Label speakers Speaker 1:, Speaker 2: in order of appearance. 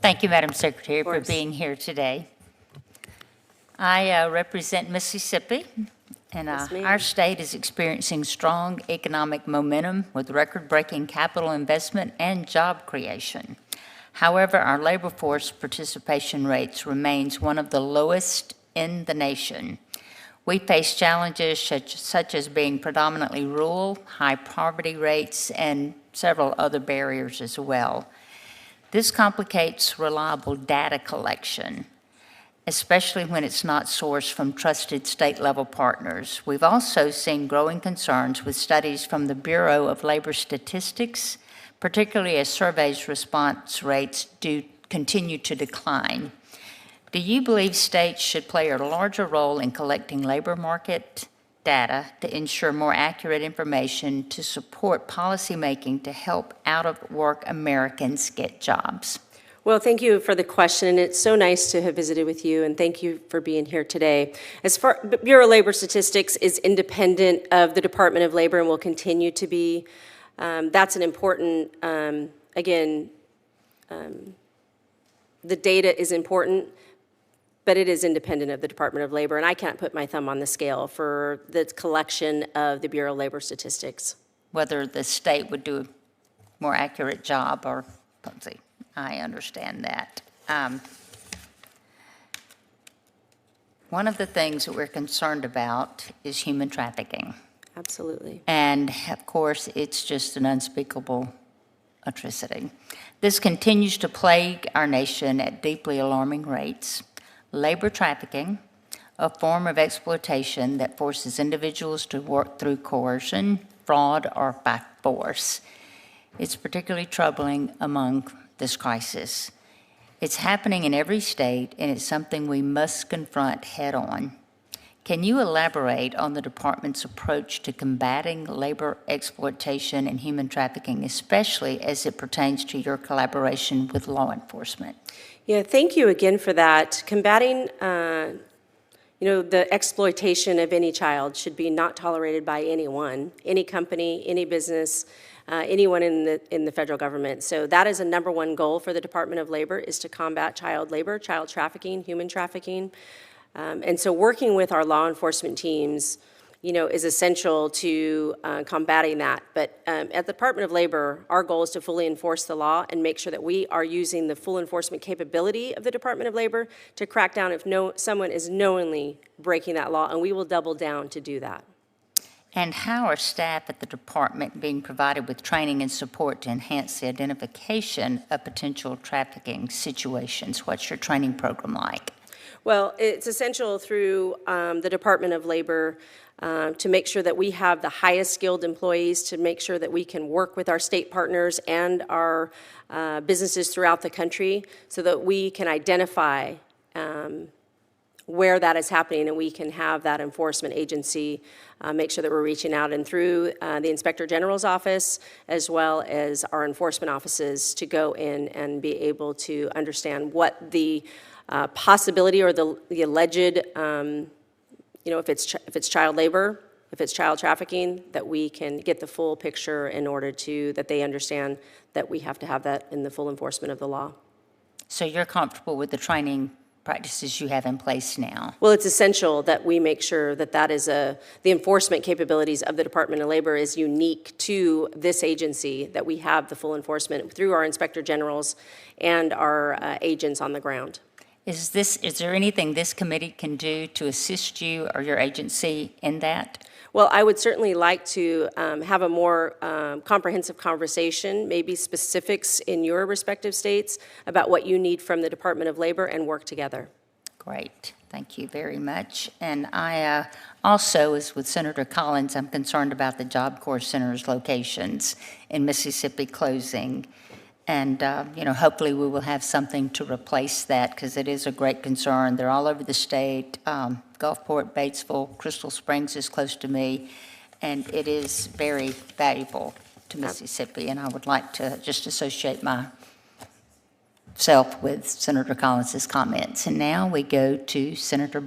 Speaker 1: Thank you, Madam Secretary, for
Speaker 2: Forbes.
Speaker 1: being here today. I represent Mississippi, and
Speaker 2: Yes, ma'am.
Speaker 1: our state is experiencing strong economic momentum with record-breaking capital investment and job creation. However, our labor force participation rates remains one of the lowest in the nation. We face challenges such as being predominantly rural, high poverty rates, and several other barriers as well. This complicates reliable data collection, especially when it's not sourced from trusted state-level partners. We've also seen growing concerns with studies from the Bureau of Labor Statistics, particularly as surveys response rates do continue to decline. Do you believe states should play a larger role in collecting labor market data to ensure more accurate information to support policymaking to help out-of-work Americans get jobs?
Speaker 2: Well, thank you for the question, and it's so nice to have visited with you, and thank you for being here today. As far Bureau of Labor Statistics is independent of the Department of Labor and will continue to be. That's an important, the data is important, but it is independent of the Department of Labor, and I can't put my thumb on the scale for the collection of the Bureau of Labor Statistics.
Speaker 1: Whether the state would do a more accurate job or, let's see, I understand that. One of the things that we're concerned about is human trafficking.
Speaker 2: Absolutely.
Speaker 1: And of course, it's just an unspeakable atrocity. This continues to plague our nation at deeply alarming rates. Labor trafficking, a form of exploitation that forces individuals to work through coercion, fraud, or by force. It's particularly troubling among this crisis. It's happening in every state, and it's something we must confront head-on. Can you elaborate on the department's approach to combating labor exploitation and human trafficking, especially as it pertains to your collaboration with law enforcement?
Speaker 2: Yeah, thank you again for that. Combating, the exploitation of any child should be not tolerated by anyone, any company, any business, anyone in the federal government. So that is a number one goal for the Department of Labor, is to combat child labor, child trafficking, human trafficking. And so working with our law enforcement teams, is essential to combating that. But at the Department of Labor, our goal is to fully enforce the law and make sure that we are using the full enforcement capability of the Department of Labor to crack down if someone is knowingly breaking that law, and we will double down to do that.
Speaker 1: And how are staff at the department being provided with training and support to enhance the identification of potential trafficking situations? What's your training program like?
Speaker 2: Well, it's essential through the Department of Labor to make sure that we have the highest skilled employees, to make sure that we can work with our state partners and our businesses throughout the country so that we can identify where that is happening, and we can have that enforcement agency make sure that we're reaching out and through the Inspector General's office as well as our enforcement offices to go in and be able to understand what the possibility or the alleged, if it's child labor, if it's child trafficking, that we can get the full picture in order that they understand that we have to have that in the full enforcement of the law.
Speaker 1: So you're comfortable with the training practices you have in place now?
Speaker 2: Well, it's essential that we make sure that the enforcement capabilities of the Department of Labor is unique to this agency, that we have the full enforcement through our Inspector Generals and our agents on the ground.
Speaker 1: Is there anything this committee can do to assist you or your agency in that?
Speaker 2: Well, I would certainly like to have a more comprehensive conversation, maybe specifics in your respective states about what you need from the Department of Labor, and work together.
Speaker 1: Great. Thank you very much. And I also, as with Senator Collins, I'm concerned about the Job Corps Center's locations in Mississippi closing. And, hopefully we will have something to replace that, because it is a great concern. They're all over the state. Gulfport, Batesville, Crystal Springs is close to me, and it is very valuable to Mississippi. And I would like to just associate myself with Senator Collins's comments. And now we go to Senator